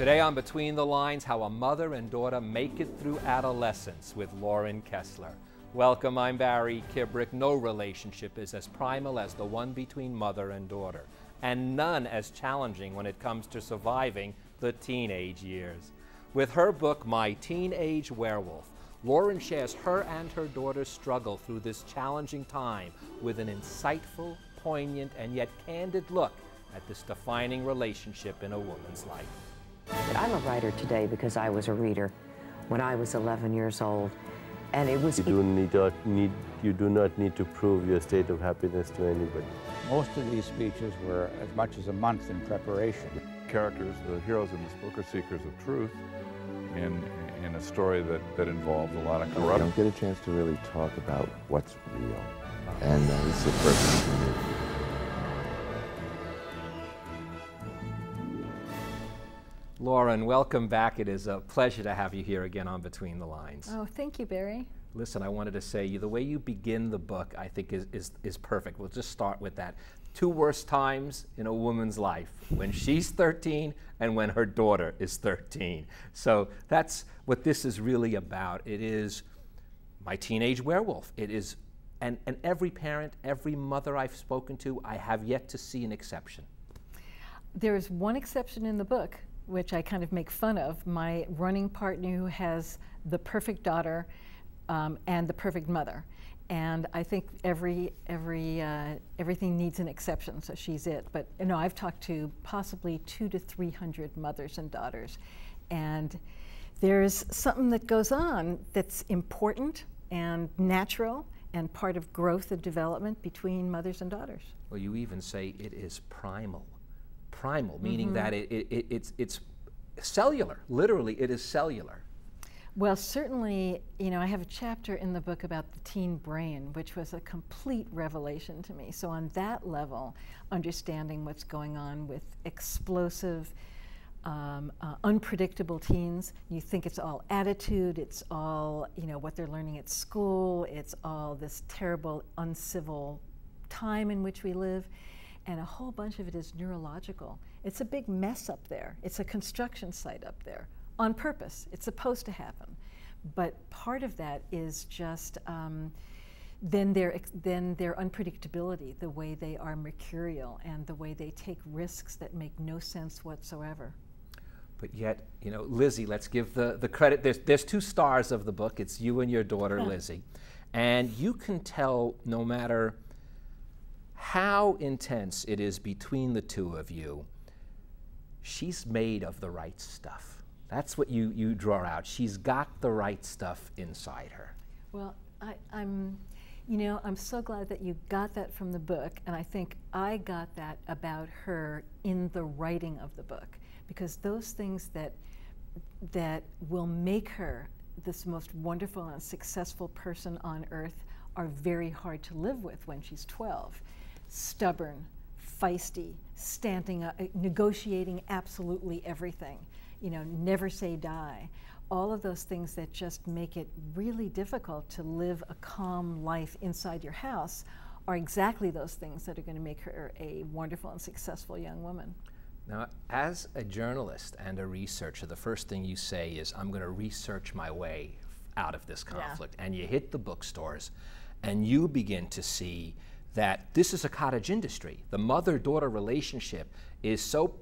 Today on Between the Lines, how a mother and daughter make it through adolescence with Lauren Kessler. Welcome, I'm Barry Kibrick. No relationship is as primal as the one between mother and daughter, and none as challenging when it comes to surviving the teenage years. With her book, My Teenage Werewolf, Lauren shares her and her daughter's struggle through this challenging time with an insightful, poignant, and yet candid look at this defining relationship in a woman's life. I'm a writer today because I was a reader when I was 11 years old, and it was... You do not need to prove your state of happiness to anybody. Most of these speeches were as much as a month in preparation. The characters, the heroes in this book, are seekers of truth in a story that involves a lot of corruption. I don't get a chance to really talk about what's real, and this is the first thing to me. Lauren, welcome back. It is a pleasure to have you here again on Between the Lines. Oh, thank you, Barry. Listen, I wanted to say, the way you begin the book, I think is perfect. We'll just start with that. Two worst times in a woman's life, when she's 13 and when her daughter is 13. So that's what this is really about. It is my teenage werewolf. It is, and every parent, every mother I've spoken to, I have yet to see an exception. There's one exception in the book, which I kind of make fun of, my running partner who has the perfect daughter and the perfect mother. And I think everything needs an exception, so she's it. But you know, I've talked to possibly 200 to 300 mothers and daughters. And there's something that goes on that's important and natural and part of growth and development between mothers and daughters. Well, you even say it is primal. Primal, meaning that it's cellular. Literally, it is cellular. Well, certainly, you know, I have a chapter in the book about the teen brain, which was a complete revelation to me. So on that level, understanding what's going on with explosive, unpredictable teens, you think it's all attitude, it's all, you know, what they're learning at school, it's all this terrible, uncivil time in which we live. And a whole bunch of it is neurological. It's a big mess up there. It's a construction site up there on purpose. It's supposed to happen. But part of that is just then their unpredictability, the way they are mercurial and the way they take risks that make no sense whatsoever. But yet, you know, Lizzie, let's give the credit. There's two stars of the book. It's you and your daughter, Lizzie. And you can tell, no matter how intense it is between the two of you, she's made of the right stuff. That's what you draw out. She's got the right stuff inside her. Well, I'm so glad that you got that from the book, and I think I got that about her in the writing of the book, because those things that will make her this most wonderful and successful person on earth are very hard to live with when she's 12. Stubborn, feisty, standing up, negotiating absolutely everything, you know, never say die. All of those things that just make it really difficult to live a calm life inside your house are exactly those things that are going to make her a wonderful and successful young woman. Now, as a journalist and a researcher, the first thing you say is, I'm going to research my way out of this conflict. Yeah. And you hit the bookstores and you begin to see that this is a cottage industry. The mother-daughter relationship is so,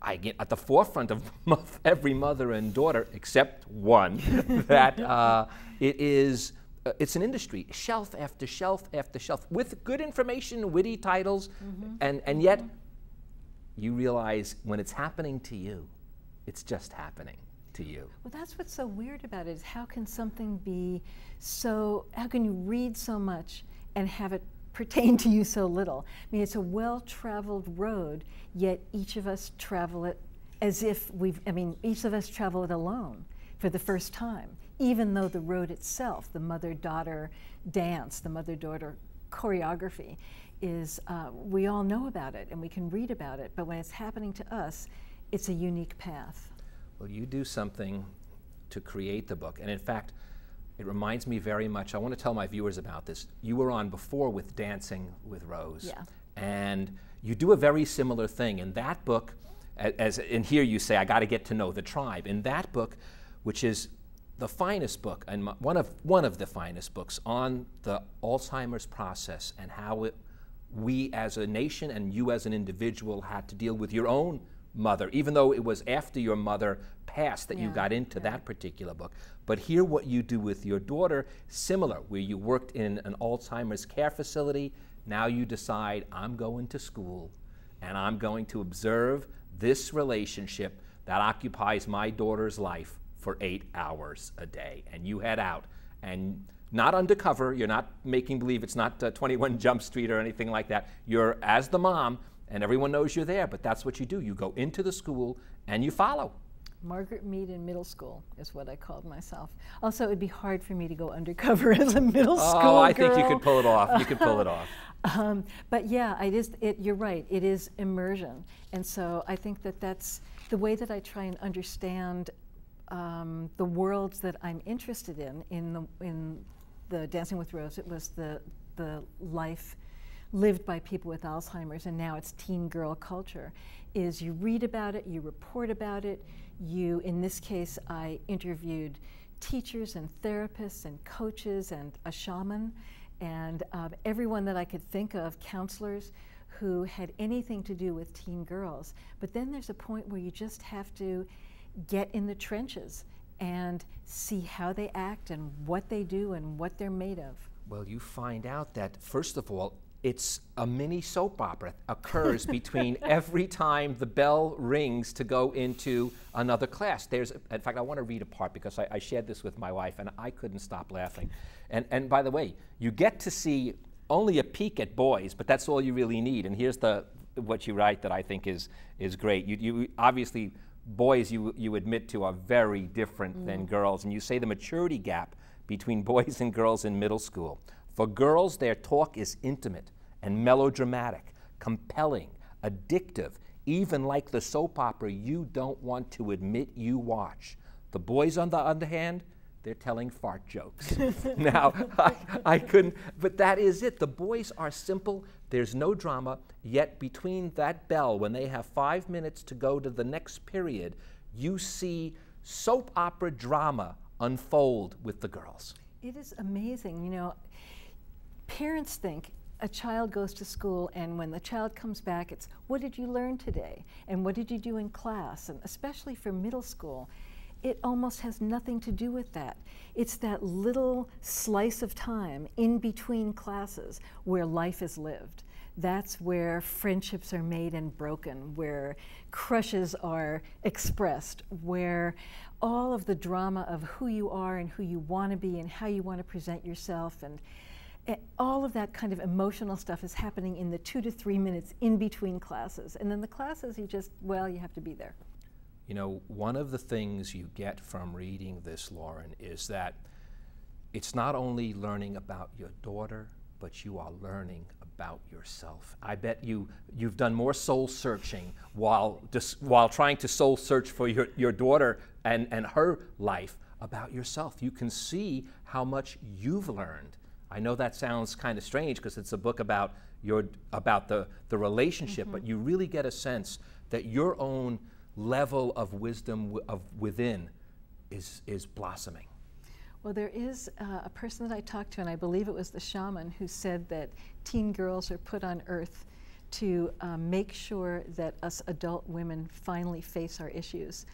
I get at the forefront of every mother and daughter, except one, that it's an industry, shelf after shelf after shelf, with good information, witty titles, and yet you realize when it's happening to you, it's just happening to you. Well, that's what's so weird about it, is how can something be so, how can you read so much and have it pertain to you so little? I mean, it's a well-traveled road, yet each of us travel it as if each of us travel it alone for the first time, even though the road itself, the mother-daughter dance, the mother-daughter choreography, is, we all know about it and we can read about it, but when it's happening to us, it's a unique path. Well, you do something to create the book, and in fact, it reminds me very much, I want to tell my viewers about this. You were on before with Dancing with Rose. Yeah. And you do a very similar thing. In that book, and here you say, I got to get to know the tribe. In that book, which is the finest book, and one of the finest books on the Alzheimer's process and how we as a nation and you as an individual had to deal with your own mother, even though it was after your mother passed that you got into that particular book. But here what you do with your daughter, similar, where you worked in an Alzheimer's care facility, now you decide, I'm going to school and I'm going to observe this relationship that occupies my daughter's life for 8 hours a day. And you head out, and not undercover, you're not making believe it's not 21 Jump Street or anything like that. You're, as the mom, and everyone knows you're there, but that's what you do. You go into the school and you follow. Margaret Mead in middle school is what I called myself. Also, it would be hard for me to go undercover as a middle school girl. Oh, I think you could pull it off. You could pull it off. But yeah, you're right. It is immersion. And so I think that that's the way that I try and understand the worlds that I'm interested in the Dancing with Rose. It was the life lived by people with Alzheimer's, and now it's teen girl culture, is you read about it, you report about it, in this case, I interviewed teachers and therapists and coaches and a shaman, and everyone that I could think of, counselors who had anything to do with teen girls. But then there's a point where you just have to get in the trenches and see how they act and what they do and what they're made of. Well, you find out that, first of all, it's a mini soap opera occurs between every time the bell rings to go into another class. In fact, I want to read a part because I shared this with my wife and I couldn't stop laughing. And by the way, you get to see only a peek at boys, but that's all you really need. And here's what you write that I think is great. You obviously, boys you admit to are very different than girls, and you say the maturity gap between boys and girls in middle school. For girls, their talk is intimate and melodramatic, compelling, addictive, even like the soap opera you don't want to admit you watch. The boys, on the other hand, they're telling fart jokes. Now, I couldn't, but that is it. The boys are simple, there's no drama, yet between that bell, when they have 5 minutes to go to the next period, you see soap opera drama unfold with the girls. It is amazing. You know, parents think a child goes to school and when the child comes back, it's, what did you learn today? And what did you do in class? And especially for middle school, it almost has nothing to do with that. It's that little slice of time in between classes where life is lived. That's where friendships are made and broken, where crushes are expressed, where all of the drama of who you are and who you want to be and how you want to present yourself, and all of that kind of emotional stuff is happening in the 2 to 3 minutes in between classes. And then the classes, you have to be there. You know, one of the things you get from reading this, Lauren, is that it's not only learning about your daughter, but you are learning about yourself. I bet you've done more soul searching while trying to soul search for your daughter and her life about yourself. You can see how much you've learned. I know that sounds kind of strange because it's a book about the relationship, but you really get a sense that your own level of wisdom within is blossoming. Well, there is a person that I talked to, and I believe it was the shaman, who said that teen girls are put on earth to make sure that us adult women finally face our issues.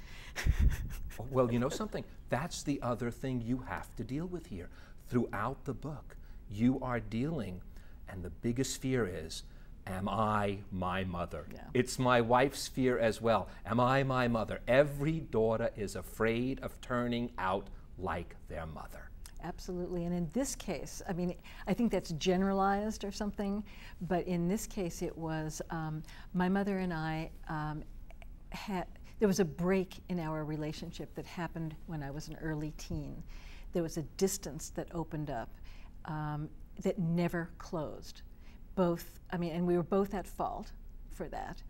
Well, you know something? That's the other thing you have to deal with here. Throughout the book, you are dealing, and the biggest fear is, am I my mother? Yeah. It's my wife's fear as well. Am I my mother? Every daughter is afraid of turning out like their mother. Absolutely, and in this case, I mean, I think that's generalized or something, but in this case it was, my mother and I there was a break in our relationship that happened when I was an early teen. There was a distance that opened up that never closed. And we were both at fault for that,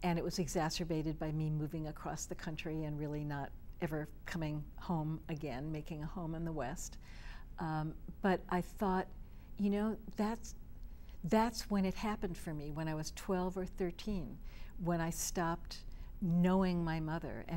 and it was exacerbated by me moving across the country and really not ever coming home again, making a home in the West. But I thought, you know, that's when it happened for me, when I was 12 or 13, when I stopped knowing my mother